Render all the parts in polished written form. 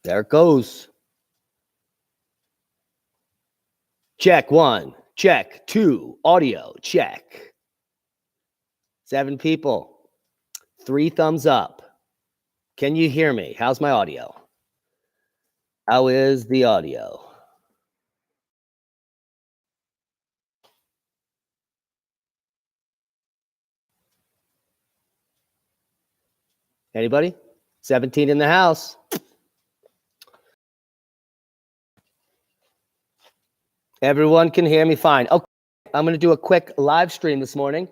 There it goes. Check 1, check 2, audio, check. 7 people, 3 thumbs up. Can you hear me? How's my audio? How is the audio? Anybody? 17 in the house. Everyone can hear me fine. Okay, I'm going to do a quick live stream this morning.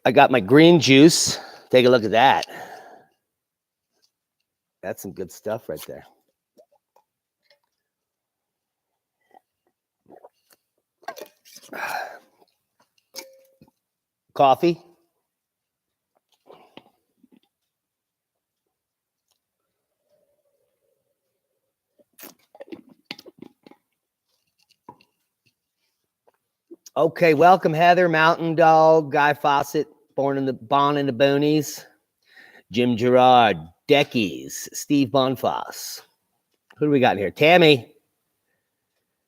I got my green juice. Take a look at that. That's some good stuff right there. Coffee. Okay, welcome Heather, Mountain Dog, Guy Fawcett, Born in the Boonies, Jim Gerard, Deckies, Steve Bonfoss. Who do we got in here? Tammy,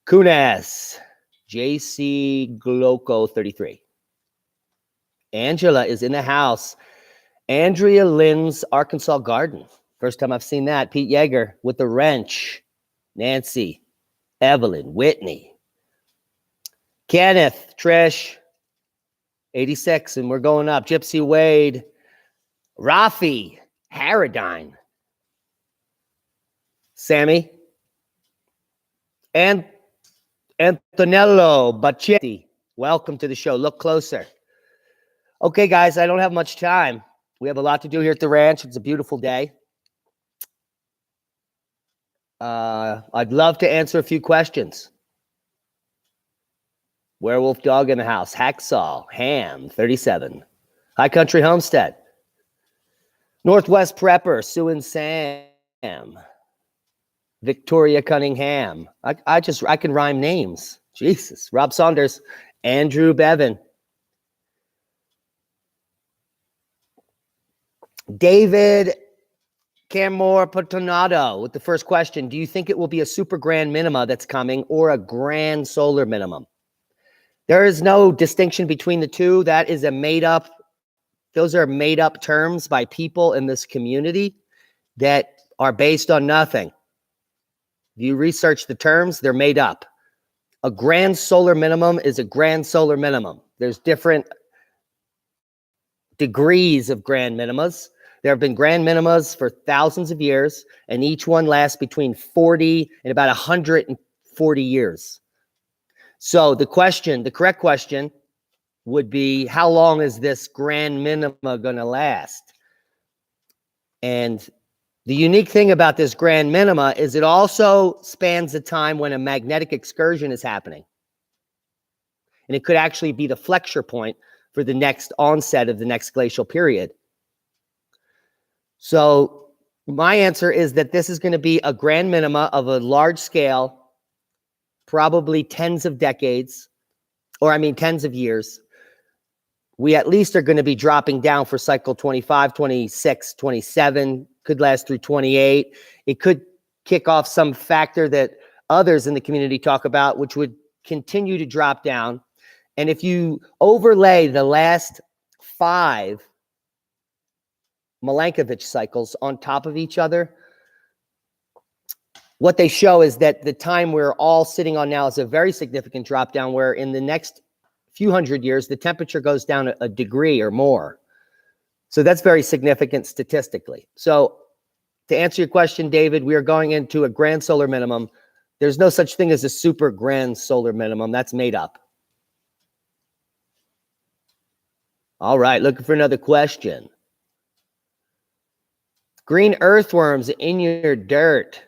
Kunas, JC Gloco 33. Angela is in the house. Andrea Lynn's Arkansas Garden. First time I've seen that. Pete Yeager with the wrench. Nancy, Evelyn, Whitney. Kenneth, Trish, 86, and we're going up. Gypsy Wade, Rafi, Haradine, Sammy, and Antonello Bacchetti. Welcome to the show. Look closer. Okay, guys, I don't have much time. We have a lot to do here at the ranch. It's a beautiful day. I'd love to answer a few questions. Werewolf Dog in the house. Hacksaw. Ham. 37. High Country Homestead. Northwest Prepper. Sue and Sam. Victoria Cunningham. I can rhyme names. Jesus. Rob Saunders. Andrew Bevan. David Camor Patonado with the first question. Do you think it will be a super grand minima that's coming or a grand solar minimum? There is no distinction between the two. That is a those are made up terms by people in this community that are based on nothing. If you research the terms, they're made up. A grand solar minimum is a grand solar minimum. There's different degrees of grand minimas. There have been grand minimas for thousands of years, and each one lasts between 40 and about 140 years. So the correct question would be, how long is this grand minima going to last? And the unique thing about this grand minima is it also spans a time when a magnetic excursion is happening. And it could actually be the flexure point for the next onset of the next glacial period. So my answer is that this is going to be a grand minima of a large scale, probably tens of decades, tens of years. We at least are going to be dropping down for cycle 25, 26, 27, could last through 28. It could kick off some factor that others in the community talk about, which would continue to drop down. And if you overlay the last 5 Milankovitch cycles on top of each other, what they show is that the time we're all sitting on now is a very significant drop down, where in the next few hundred years, the temperature goes down a degree or more. So that's very significant statistically. So to answer your question, David, we are going into a grand solar minimum. There's no such thing as a super grand solar minimum. That's made up. All right, looking for another question. Green earthworms in your dirt.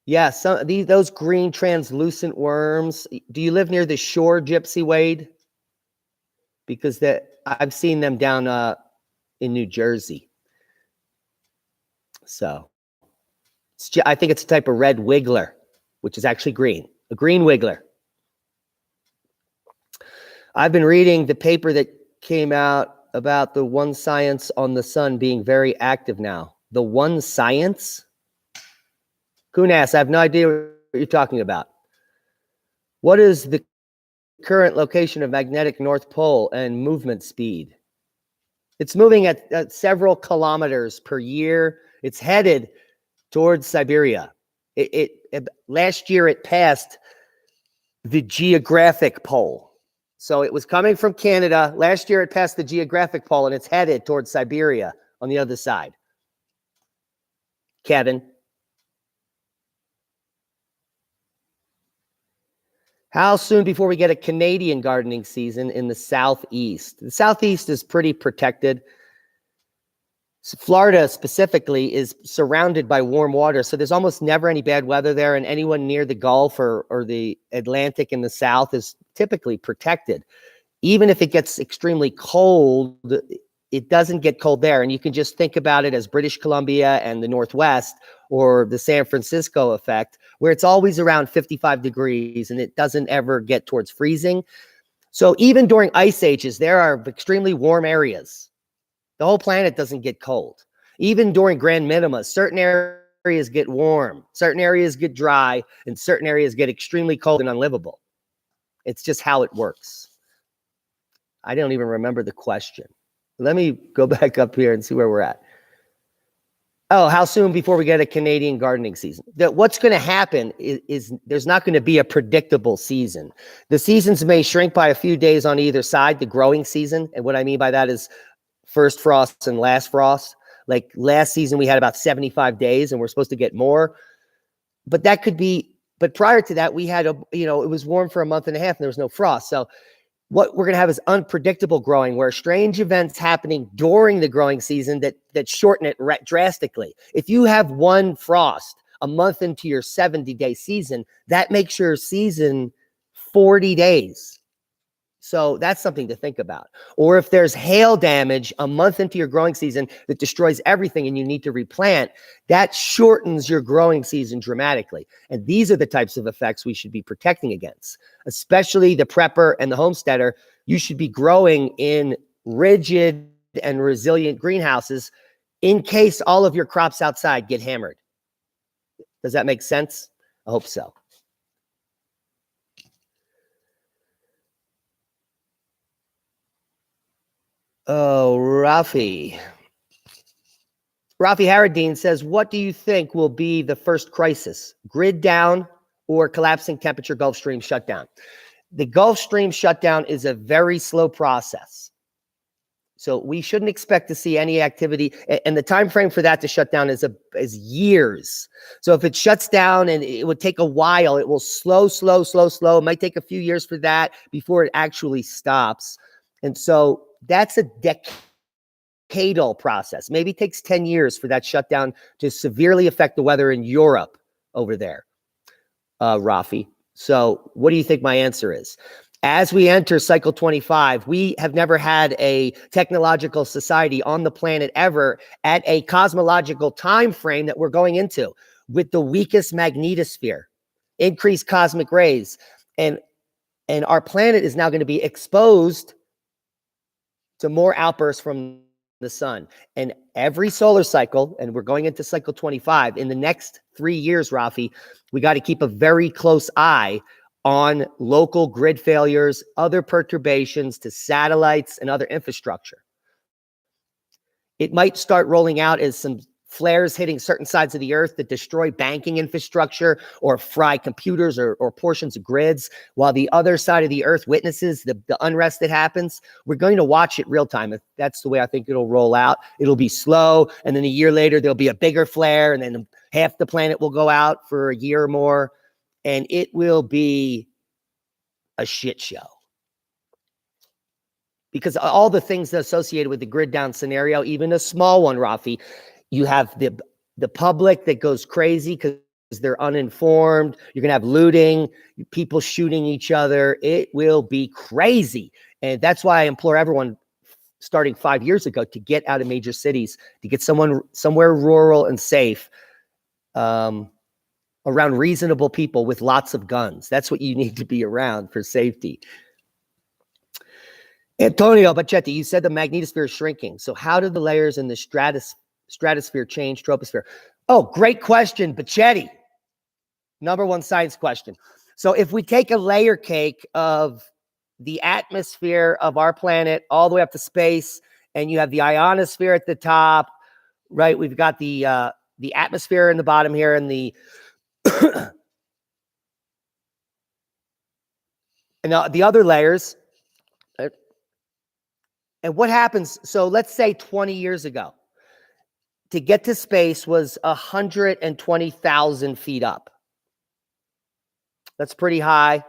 Yeah, those green translucent worms. Do you live near the shore, Gypsy Wade? Because I've seen them down in New Jersey. So I think it's a type of red wiggler, which is actually green. A green wiggler. I've been reading the paper that came out about the one science on the sun being very active now. The one science? Q-n-A, I have no idea what you're talking about. What is the current location of magnetic North Pole and movement speed? It's moving at several kilometers per year. It's headed towards Siberia. Last year it passed the geographic pole. So it was coming from Canada. Last year it passed the geographic pole and it's headed towards Siberia on the other side. Kevin. How soon before we get a Canadian gardening season in the Southeast? The Southeast is pretty protected. Florida specifically is surrounded by warm water, so there's almost never any bad weather there, and anyone near the Gulf or the Atlantic in the South is typically protected. Even if it gets extremely cold, it doesn't get cold there, and you can just think about it as British Columbia and the Northwest or the San Francisco effect, where it's always around 55 degrees and it doesn't ever get towards freezing. So even during ice ages, there are extremely warm areas. The whole planet doesn't get cold. Even during grand minima, certain areas get warm, certain areas get dry, and certain areas get extremely cold and unlivable. It's just how it works. I don't even remember the question. Let me go back up here and see where we're at. Oh, how soon before we get a Canadian gardening season? What's going to happen is there's not going to be a predictable season. The seasons may shrink by a few days on either side, the growing season. And what I mean by that is first frost and last frost. Like last season, we had about 75 days and we're supposed to get more. But that could be, but prior to that, we had, it was warm for a month and a half and there was no frost. So what we're going to have is unpredictable growing, where strange events happening during the growing season that shorten it drastically. If you have one frost a month into your 70-day season, that makes your season 40 days. So that's something to think about. Or if there's hail damage a month into your growing season that destroys everything and you need to replant, that shortens your growing season dramatically. And these are the types of effects we should be protecting against, especially the prepper and the homesteader. You should be growing in rigid and resilient greenhouses in case all of your crops outside get hammered. Does that make sense? I hope so. Oh, Rafi Harradine says, what do you think will be the first crisis? Grid down or collapsing temperature Gulf Stream shutdown? The Gulf Stream shutdown is a very slow process. So we shouldn't expect to see any activity. And the time frame for that to shut down is years. So if it shuts down, and it would take a while, it will slow. It might take a few years for that before it actually stops. And so that's a decadal process. Maybe it takes 10 years for that shutdown to severely affect the weather in Europe over there, Rafi. So what do you think my answer is? As we enter cycle 25, we have never had a technological society on the planet ever at a cosmological time frame that we're going into, with the weakest magnetosphere, increased cosmic rays, and our planet is now going to be exposed to more outbursts from the sun. And every solar cycle, and we're going into cycle 25, in the next 3 years, Rafi, we got to keep a very close eye on local grid failures, other perturbations to satellites and other infrastructure. It might start rolling out as some flares hitting certain sides of the earth that destroy banking infrastructure or fry computers or portions of grids, while the other side of the earth witnesses the unrest that happens. We're going to watch it real time. That's the way I think it'll roll out. It'll be slow, and then a year later, there'll be a bigger flare, and then half the planet will go out for a year or more, and it will be a shit show. Because all the things associated with the grid down scenario, even a small one, Rafi, you have the public that goes crazy because they're uninformed. You're going to have looting, people shooting each other. It will be crazy. And that's why I implore everyone, starting 5 years ago, to get out of major cities, to get somewhere rural and safe, around reasonable people with lots of guns. That's what you need to be around for safety. Antonio Bacchetti, you said the magnetosphere is shrinking. So how do the layers in the stratosphere change, troposphere? Oh, great question, Bacchetti. Number one science question. So if we take a layer cake of the atmosphere of our planet all the way up to space, and you have the ionosphere at the top, right? We've got the atmosphere in the bottom here, and the and the other layers. And what happens? So let's say 20 years ago, to get to space was 120,000 feet up. That's pretty high.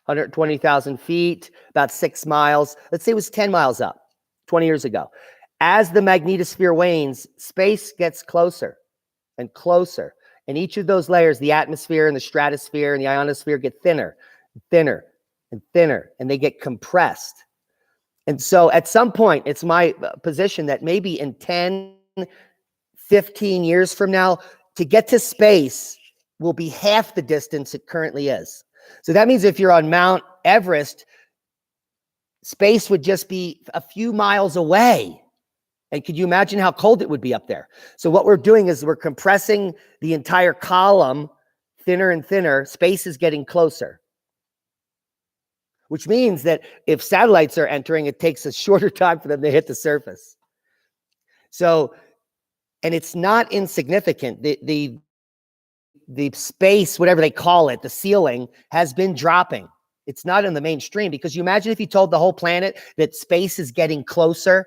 120,000 feet, about 6 miles. Let's say it was 10 miles up 20 years ago. As the magnetosphere wanes, space gets closer and closer. And each of those layers, the atmosphere and the stratosphere and the ionosphere, get thinner, thinner, and thinner, and they get compressed. And so at some point, it's my position that maybe in 10, 15 years from now, to get to space will be half the distance it currently is. So that means if you're on Mount Everest, space would just be a few miles away. And could you imagine how cold it would be up there? So what we're doing is we're compressing the entire column thinner and thinner. Space is getting closer, which means that if satellites are entering, it takes a shorter time for them to hit the surface. So, and it's not insignificant. The space, whatever they call it, the ceiling, has been dropping. It's not in the mainstream, because you imagine if you told the whole planet that space is getting closer,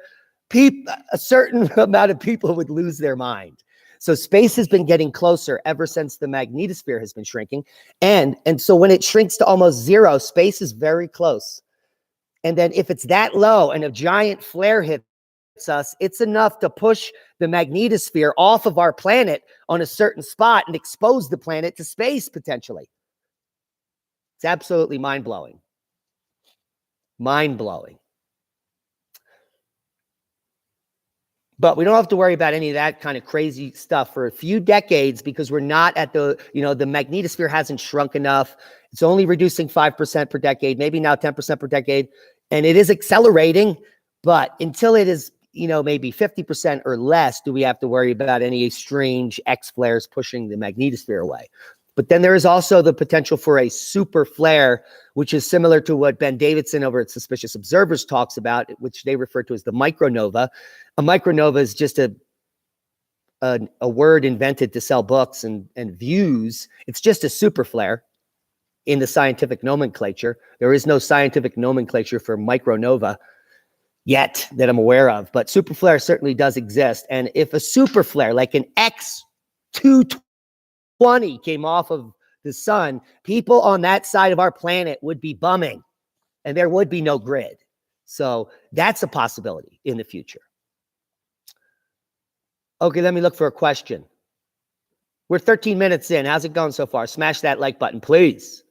a certain amount of people would lose their mind. So space has been getting closer ever since the magnetosphere has been shrinking. And so when it shrinks to almost zero, space is very close. And then if it's that low and a giant flare hits us, it's enough to push the magnetosphere off of our planet on a certain spot and expose the planet to space potentially. It's absolutely mind-blowing. Mind-blowing. But we don't have to worry about any of that kind of crazy stuff for a few decades, because we're not at the magnetosphere hasn't shrunk enough. It's only reducing 5% per decade, maybe now 10% per decade. And it is accelerating, but until it is, maybe 50% or less, do we have to worry about any strange X flares pushing the magnetosphere away. But then there is also the potential for a super flare, which is similar to what Ben Davidson over at Suspicious Observers talks about, which they refer to as the micronova. A micronova is just a word invented to sell books and views. It's just a super flare in the scientific nomenclature. There is no scientific nomenclature for micronova yet that I'm aware of, but super flare certainly does exist. And if a super flare like an X220 came off of the sun, people on that side of our planet would be bumming, and there would be no grid. So that's a possibility in the future. Okay, let me look for a question. We're 13 minutes in. How's it going so far? Smash that like button, please.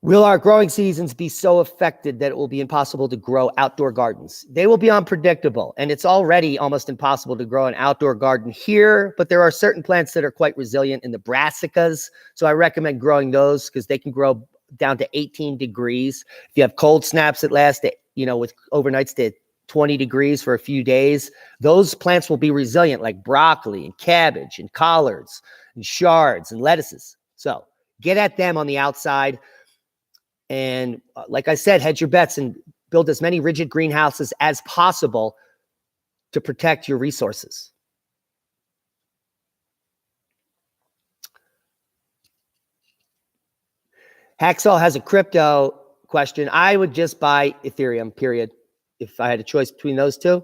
Will our growing seasons be so affected that it will be impossible to grow outdoor gardens? They will be unpredictable, and it's already almost impossible to grow an outdoor garden here, but there are certain plants that are quite resilient in the brassicas, so I recommend growing those because they can grow down to 18 degrees. If you have cold snaps that last, with overnights to 20 degrees for a few days, those plants will be resilient, like broccoli and cabbage and collards and shards and lettuces. So get at them on the outside. And like I said, hedge your bets and build as many rigid greenhouses as possible to protect your resources. Hacksaw has a crypto question. I would just buy Ethereum, period. If I had a choice between those two,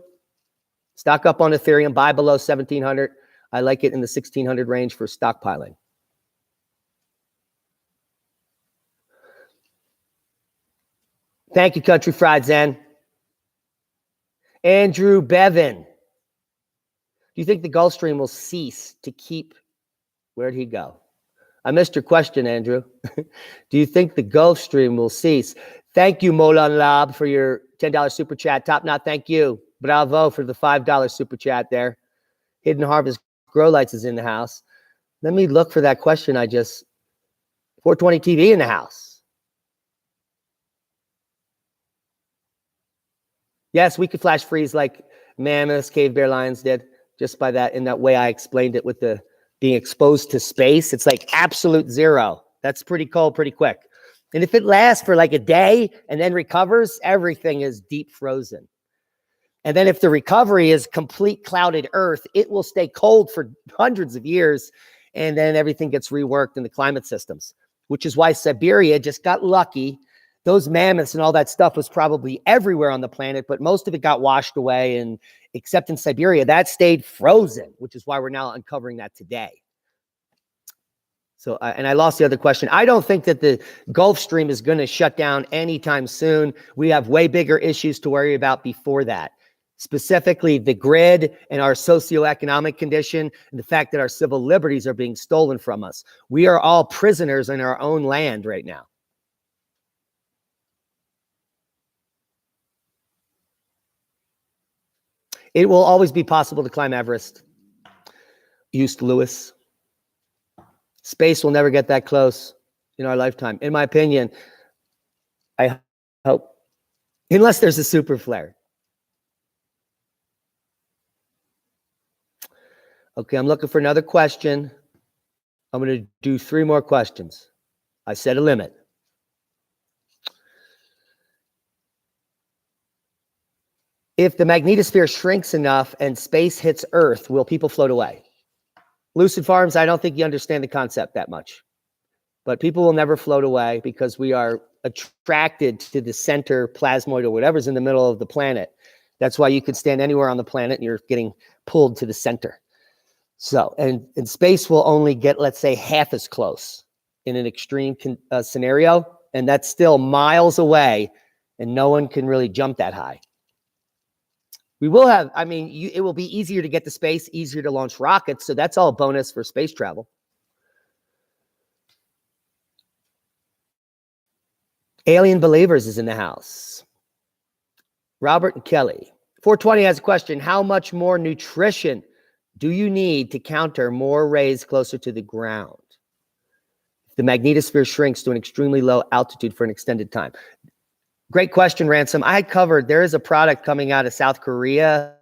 stock up on Ethereum, buy below 1,700. I like it in the 1,600 range for stockpiling. Thank you, Country Fried Zen. Andrew Bevan. Do you think the Gulf Stream will cease to keep? Where'd he go? I missed your question, Andrew. Do you think the Gulf Stream will cease? Thank you, Molan Lab, for your $10 super chat. Top knot, thank you. Bravo for the $5 super chat there. Hidden Harvest Grow Lights is in the house. Let me look for that question. 420 TV in the house. Yes, we could flash freeze like mammoths, cave bear, lions did, just by that, in that way I explained it with the being exposed to space. It's like absolute zero. That's pretty cold, pretty quick. And if it lasts for like a day and then recovers, everything is deep frozen. And then if the recovery is complete clouded Earth, it will stay cold for hundreds of years. And then everything gets reworked in the climate systems, which is why Siberia just got lucky. Those mammoths and all that stuff was probably everywhere on the planet, but most of it got washed away. And except in Siberia, that stayed frozen, which is why we're now uncovering that today. So, and I lost the other question. I don't think that the Gulf Stream is going to shut down anytime soon. We have way bigger issues to worry about before that. Specifically, the grid and our socioeconomic condition and the fact that our civil liberties are being stolen from us. We are all prisoners in our own land right now. It will always be possible to climb Everest. Eustace Lewis. Space will never get that close in our lifetime. In my opinion, I hope, unless there's a super flare. Okay, I'm looking for another question. I'm going to do 3 more questions. I set a limit. If the magnetosphere shrinks enough and space hits Earth, will people float away? Lucid Farms, I don't think you understand the concept that much. But people will never float away because we are attracted to the center plasmoid or whatever's in the middle of the planet. That's why you could stand anywhere on the planet and you're getting pulled to the center. So, and space will only get, let's say, half as close in an extreme scenario, and that's still miles away, and no one can really jump that high. We will have, I mean, it will be easier to get to space, easier to launch rockets, so that's all a bonus for space travel. Alien Believers is in the house. Robert and Kelly. 420 has a question. How much more nutrition do you need to counter more rays closer to the ground if the magnetosphere shrinks to an extremely low altitude for an extended time? Great question, Ransom. I covered, there is a product coming out of South Korea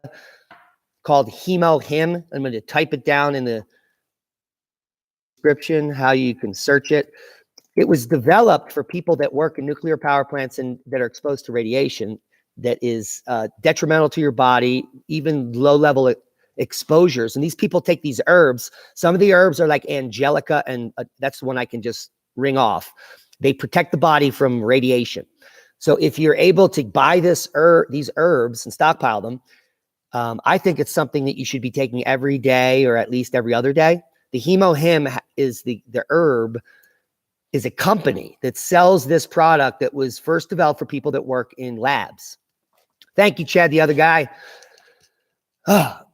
called Him. I'm going to type it down in the description, how you can search it. It was developed for people that work in nuclear power plants and that are exposed to radiation that is detrimental to your body, even low-level exposures. And these people take these herbs. Some of the herbs are like Angelica, and that's the one I can just ring off. They protect the body from radiation. So if you're able to buy these herbs and stockpile them, I think it's something that you should be taking every day or at least every other day. The Him is the herb is a company that sells this product that was first developed for people that work in labs. Thank you, Chad, the other guy.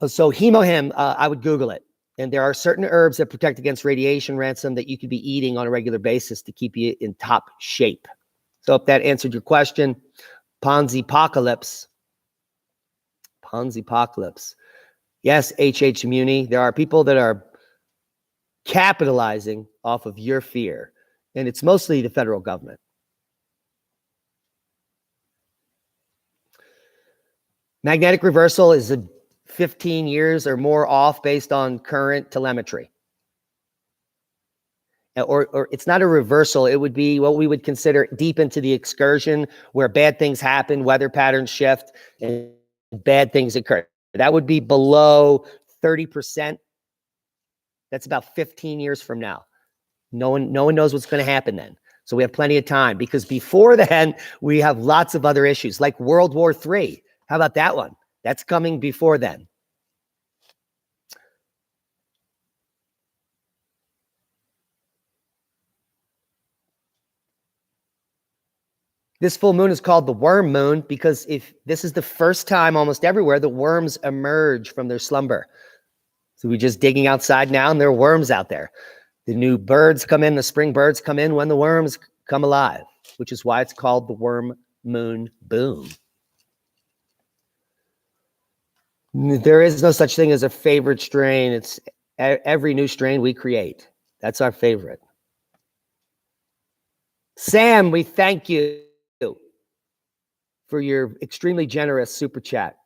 So Him, I would Google it. And there are certain herbs that protect against radiation, Ransom, that you could be eating on a regular basis to keep you in top shape. So if that answered your question, Ponzi-pocalypse. Yes, HH Muni. There are people that are capitalizing off of your fear. And it's mostly the federal government. Magnetic reversal is 15 years or more off based on current telemetry. Or it's not a reversal. It would be what we would consider deep into the excursion, where bad things happen, weather patterns shift, and bad things occur. That would be below 30%. That's about 15 years from now. No one knows what's going to happen then. So we have plenty of time, because before then, we have lots of other issues like World War III. How about that one? That's coming before then. This full moon is called the worm moon because if this is the first time almost everywhere the worms emerge from their slumber. So we're just digging outside now and there are worms out there. The new birds come in, the spring birds come in when the worms come alive, which is why it's called the worm moon boom. There is no such thing as a favorite strain. It's every new strain we create. That's our favorite. Sam, we thank you for your extremely generous super chat.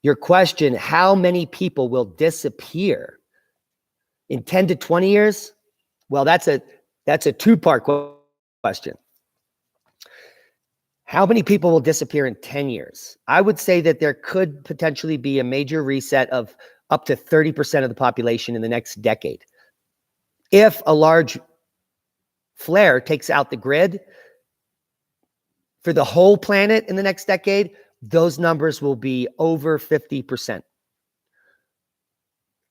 Your question, how many people will disappear in 10 to 20 years? Well, that's a two-part question. How many people will disappear in 10 years? I would say that there could potentially be a major reset of up to 30% of the population in the next decade. If a large flare takes out the grid for the whole planet in the next decade, those numbers will be over 50%.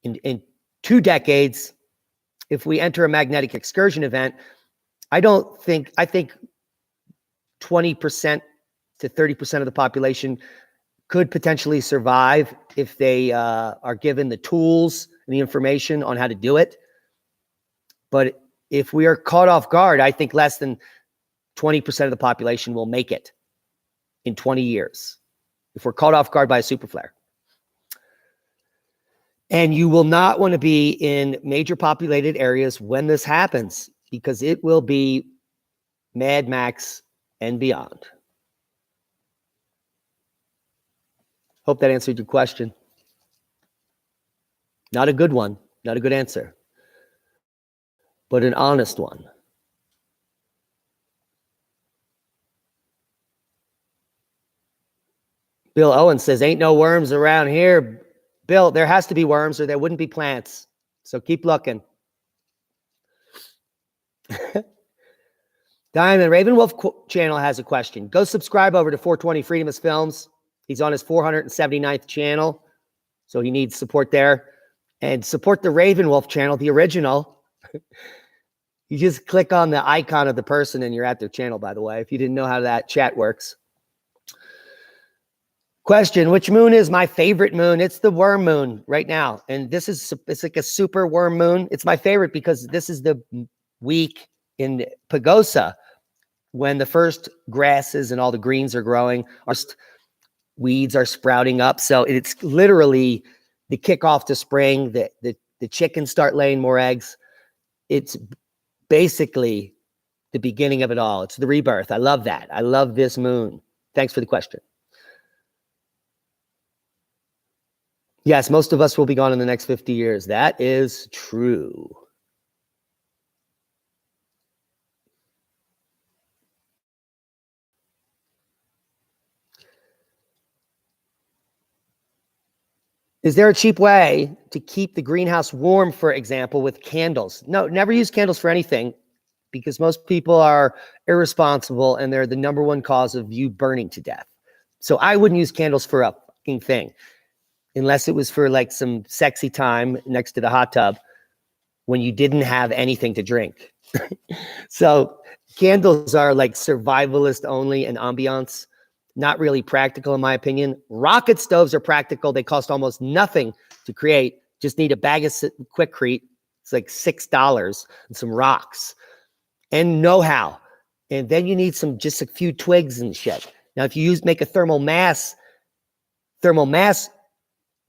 In 2 decades, if we enter a magnetic excursion event, I think 20% to 30% of the population could potentially survive if they are given the tools and the information on how to do it. But if we are caught off guard, I think less than 20% of the population will make it in 20 years if we're caught off guard by a super flare. And you will not want to be in major populated areas when this happens, because it will be Mad Max and beyond. Hope that answered your question. Not a good one, not a good answer, but an honest one. Bill Owen says, ain't no worms around here. Bill, there has to be worms or there wouldn't be plants. So keep looking. Diamond Ravenwolf channel has a question. Go subscribe over to 420 Freedomist Films. He's on his 479th channel, so he needs support there. And support the Ravenwolf channel, the original. You just click on the icon of the person and you're at their channel, by the way, if you didn't know how that chat works. Question, which moon is my favorite moon? It's the worm moon right now. And it's like a super worm moon. It's my favorite because this is the week in Pagosa when the first grasses and all the greens are growing, weeds are sprouting up. So it's literally the kickoff to spring. The chickens start laying more eggs. It's basically the beginning of it all. It's the rebirth. I love that. I love this moon. Thanks for the question. Yes, most of us will be gone in the next 50 years. That is true. Is there a cheap way to keep the greenhouse warm, for example, with candles? No, never use candles for anything because most people are irresponsible and they're the #1 cause of you burning to death. So I wouldn't use candles for a fucking thing unless it was for like some sexy time next to the hot tub when you didn't have anything to drink. So candles are like survivalist only and ambiance. Not really practical, in my opinion. Rocket stoves are practical. They cost almost nothing to create. Just need a bag of Quikrete. It's like $6 and some rocks and know-how. And then you need just a few twigs and shit. Now, if you make a thermal mass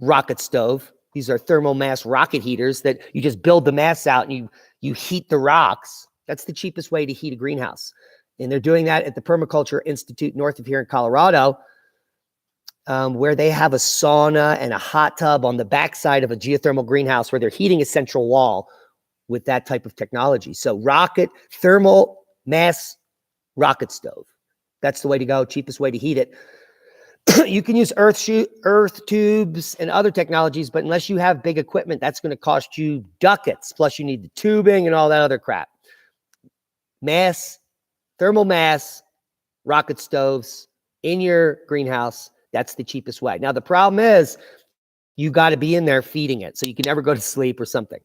rocket stove, these are thermal mass rocket heaters that you just build the mass out and you heat the rocks. That's the cheapest way to heat a greenhouse. And they're doing that at the Permaculture Institute north of here in Colorado, where they have a sauna and a hot tub on the backside of a geothermal greenhouse where they're heating a central wall with that type of technology. So thermal mass rocket stove. That's the way to go, cheapest way to heat it. You can use earth tubes and other technologies, but unless you have big equipment, that's going to cost you ducats. Plus you need the tubing and all that other crap. Thermal mass rocket stoves in your greenhouse. That's the cheapest way. Now, the problem is you got to be in there feeding it. So you can never go to sleep or something.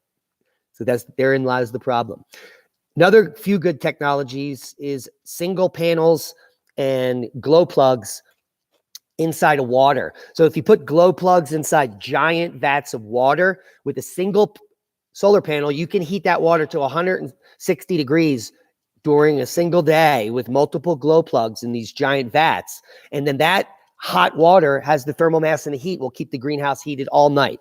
So therein lies the problem. Another few good technologies is single panels and glow plugs inside of water. So if you put glow plugs inside giant vats of water with a single solar panel, you can heat that water to 160 degrees during a single day with multiple glow plugs in these giant vats. And then that hot water has the thermal mass and the heat will keep the greenhouse heated all night.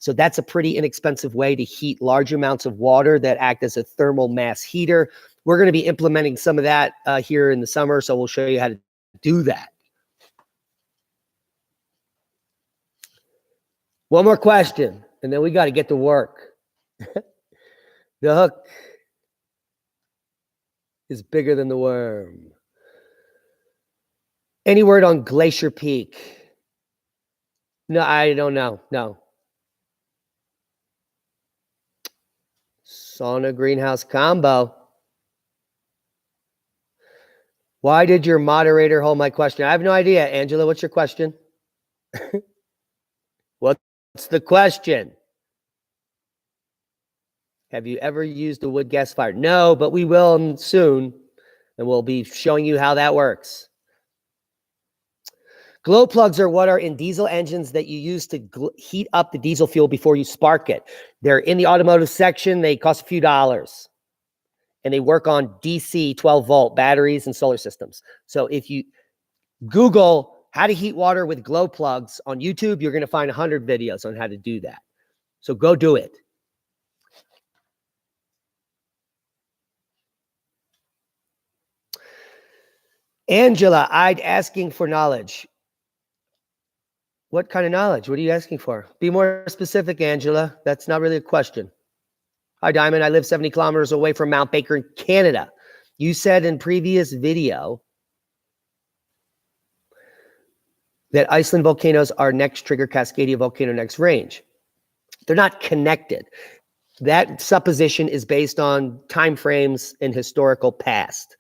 So that's a pretty inexpensive way to heat large amounts of water that act as a thermal mass heater. We're going to be implementing some of that here in the summer. So we'll show you how to do that. One more question, and then we got to get to work. The hook is bigger than the worm. Any word on Glacier Peak? No, I don't know. No. Sauna greenhouse combo. Why did your moderator hold my question? I have no idea. Angela, what's your question? What's the question? Have you ever used a wood gas fire? No, but we will soon, and we'll be showing you how that works. Glow plugs are what are in diesel engines that you use to heat up the diesel fuel before you spark it. They're in the automotive section. They cost a few dollars. And they work on DC 12-volt batteries and solar systems. So if you Google how to heat water with glow plugs on YouTube, you're going to find 100 videos on how to do that. So go do it. Angela, I'd asking for knowledge. What kind of knowledge? What are you asking for? Be more specific, Angela. That's not really a question. Hi, Diamond. I live 70 kilometers away from Mount Baker in Canada. You said in previous video that Iceland volcanoes are next trigger Cascadia volcano next range. They're not connected. That supposition is based on time frames in historical past.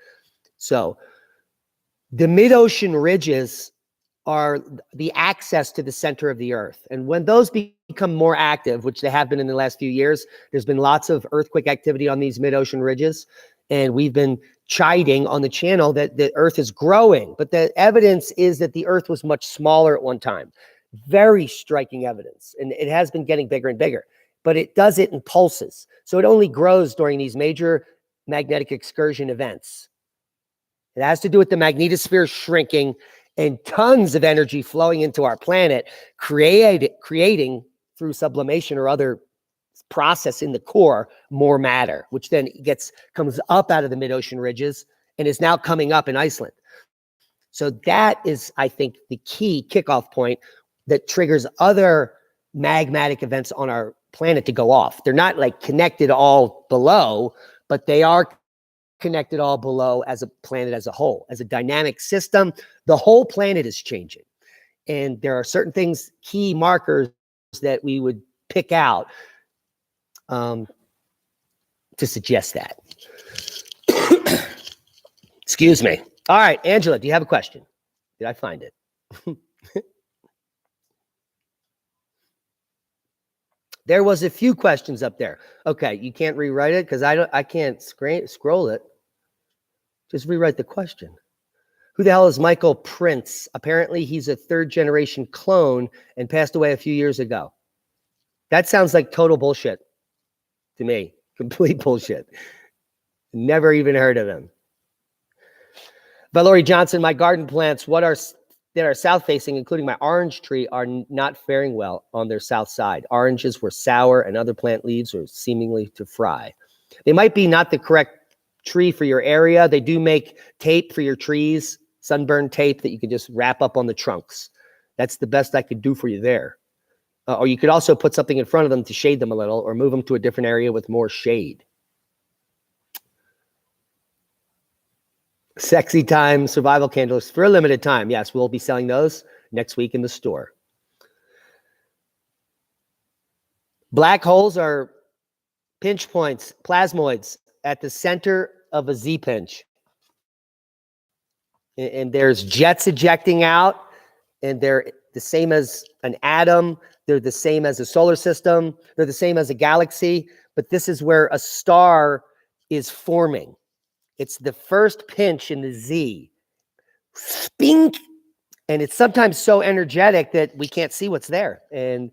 So the mid-ocean ridges are the access to the center of the earth. And when those become more active, which they have been in the last few years, there's been lots of earthquake activity on these mid-ocean ridges. And we've been chiding on the channel that the earth is growing. But the evidence is that the earth was much smaller at one time. Very striking evidence. And it has been getting bigger and bigger. But it does it in pulses. So it only grows during these major magnetic excursion events. It has to do with the magnetosphere shrinking and tons of energy flowing into our planet, creating through sublimation or other process in the core more matter, which then comes up out of the mid-ocean ridges and is now coming up in Iceland. So that is, I think, the key kickoff point that triggers other magmatic events on our planet to go off. They're not like connected all below, but they are connected all below as a planet as a whole. As a dynamic system, the whole planet is changing. And there are certain things, key markers that we would pick out to suggest that. Excuse me. All right, Angela, do you have a question? Did I find it? There was a few questions up there. Okay, you can't rewrite it because I can't scroll it. Just rewrite the question. Who the hell is Michael Prince? Apparently, he's a third-generation clone and passed away a few years ago. That sounds like total bullshit to me. Complete bullshit. Never even heard of him. Valerie Johnson, my garden plants, that are south-facing, including my orange tree, are not faring well on their south side. Oranges were sour, and other plant leaves were seemingly to fry. They might be not the correct tree for your area. They do make tape for your trees, sunburn tape that you can just wrap up on the trunks. That's the best I could do for you there. Or you could also put something in front of them to shade them a little, or move them to a different area with more shade. Sexy Time survival candles for a limited time. Yes, we'll be selling those next week in the store. Black holes are pinch points, plasmoids, at the center of a Z-pinch. And there's jets ejecting out, and they're the same as an atom. They're the same as a solar system. They're the same as a galaxy. But this is where a star is forming. It's the first pinch in the Z. Spink! And it's sometimes so energetic that we can't see what's there. And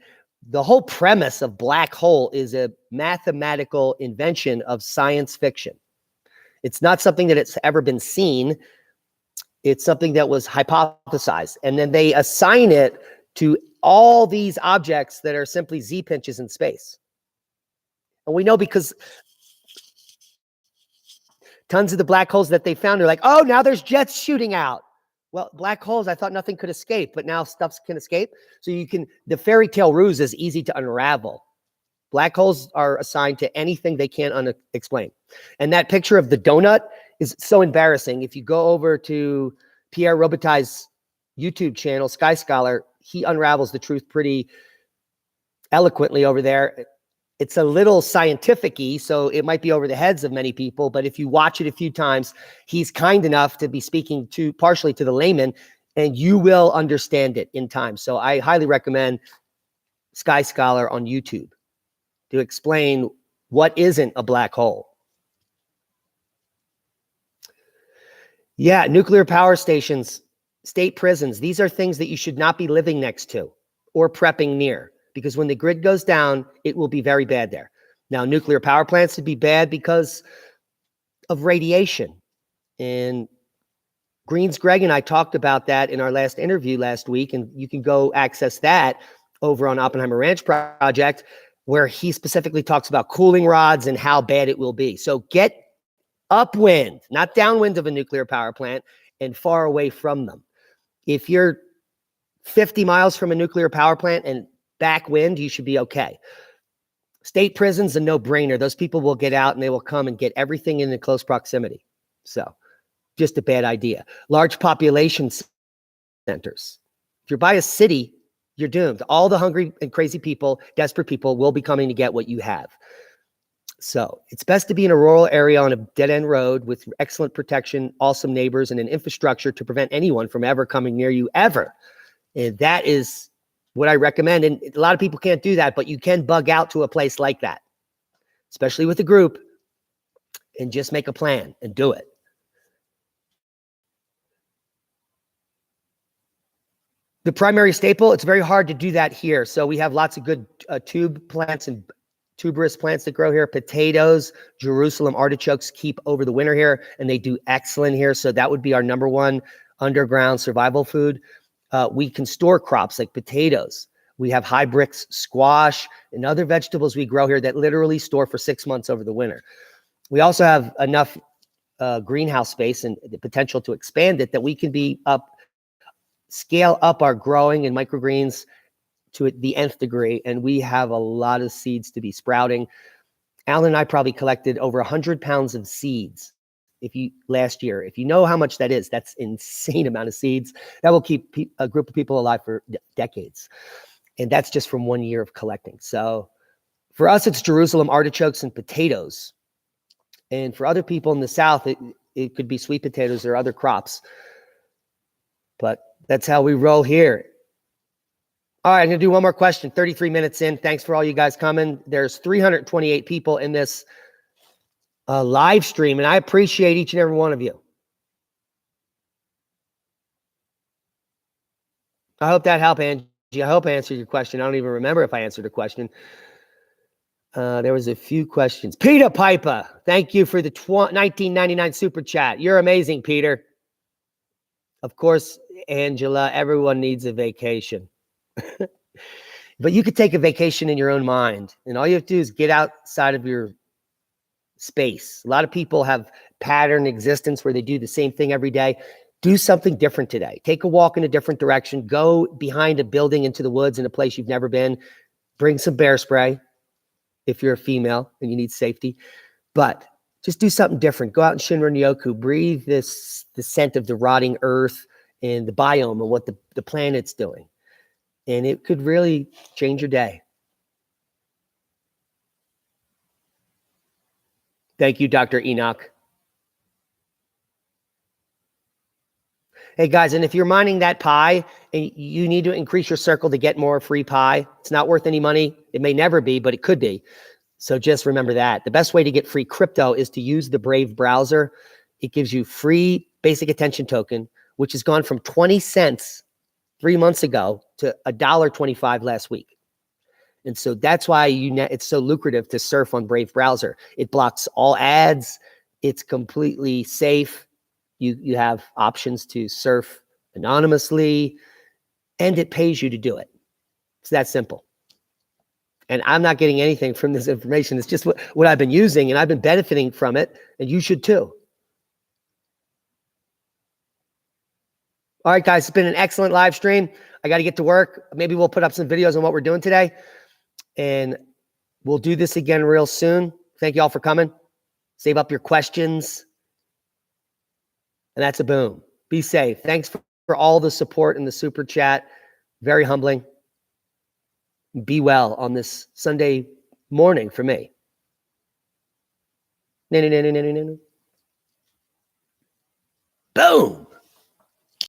the whole premise of black hole is a mathematical invention of science fiction. It's not something that it's ever been seen. It's something that was hypothesized. And then they assign it to all these objects that are simply Z pinches in space. And we know because tons of the black holes that they found are like, oh, now there's jets shooting out. Well, black holes, I thought nothing could escape, but now stuff can escape. So the fairy tale ruse is easy to unravel. Black holes are assigned to anything they can't explain. And that picture of the donut is so embarrassing. If you go over to Pierre Robitaille's YouTube channel, Sky Scholar, he unravels the truth pretty eloquently over there. It's a little scientific-y, so it might be over the heads of many people, but if you watch it a few times, he's kind enough to be speaking partially to the layman, and you will understand it in time. So I highly recommend Sky Scholar on YouTube to explain what isn't a black hole. Yeah, nuclear power stations, state prisons, these are things that you should not be living next to or prepping near, because when the grid goes down, it will be very bad there. Now, nuclear power plants would be bad because of radiation. And Green's Greg and I talked about that in our last interview last week, and you can go access that over on Oppenheimer Ranch Project, where he specifically talks about cooling rods and how bad it will be. So get upwind, not downwind of a nuclear power plant, and far away from them. If you're 50 miles from a nuclear power plant and backwind, you should be okay. State prisons, a no-brainer. Those people will get out and they will come and get everything in close proximity. So just a bad idea. Large population centers. If you're by a city, you're doomed. All the hungry and crazy people, desperate people will be coming to get what you have. So it's best to be in a rural area on a dead-end road with excellent protection, awesome neighbors, and an infrastructure to prevent anyone from ever coming near you ever. And that is what I recommend. And a lot of people can't do that, but you can bug out to a place like that, especially with a group, and just make a plan and do it. The primary staple, it's very hard to do that here. So we have lots of good tube plants and tuberous plants that grow here. Potatoes, Jerusalem artichokes keep over the winter here, and they do excellent here. So that would be our number one underground survival food. We can store crops like potatoes. We have hybrids, squash, and other vegetables we grow here that literally store for 6 months over the winter. We also have enough greenhouse space and the potential to expand it that we can scale up our growing and microgreens to the nth degree, and we have a lot of seeds to be sprouting. Alan and I probably collected over 100 pounds of seeds last year. If you know how much that is, that's an insane amount of seeds. That will keep a group of people alive for decades. And that's just from 1 year of collecting. So for us, it's Jerusalem artichokes and potatoes. And for other people in the South, it could be sweet potatoes or other crops. But that's how we roll here. All right, I'm going to do one more question. 33 minutes in. Thanks for all you guys coming. There's 328 people in this live stream, and I appreciate each and every one of you. I hope that helped, Angie. I hope I answered your question. I don't even remember if I answered a question. There was a few questions. Peter Piper, thank you for the 1999 super chat. You're amazing, Peter. Of course, Angela, everyone needs a vacation. But you could take a vacation in your own mind, and all you have to do is get outside of your space. A lot of people have pattern existence where they do the same thing every day. Do something different today. Take a walk in a different direction. Go behind a building into the woods in a place you've never been. Bring some bear spray if you're a female and you need safety. But just do something different. Go out in Shinrin-yoku. Breathe the scent of the rotting earth and the biome and what the planet's doing. And it could really change your day. Thank you, Dr. Enoch. Hey, guys, and if you're mining that pie and you need to increase your circle to get more free pie, it's not worth any money. It may never be, but it could be. So just remember that. The best way to get free crypto is to use the Brave browser. It gives you free basic attention token, which has gone from 20 cents 3 months ago to $1.25 last week. And so that's why it's so lucrative to surf on Brave browser. It blocks all ads. It's completely safe. You have options to surf anonymously, and it pays you to do it. It's that simple. And I'm not getting anything from this information. It's just what I've been using, and I've been benefiting from it, and you should too. All right, guys, it's been an excellent live stream. I got to get to work. Maybe we'll put up some videos on what we're doing today. And we'll do this again real soon. Thank you all for coming. Save up your questions. And that's a boom. Be safe. Thanks for all the support in the super chat. Very humbling. Be well on this Sunday morning for me. Boom.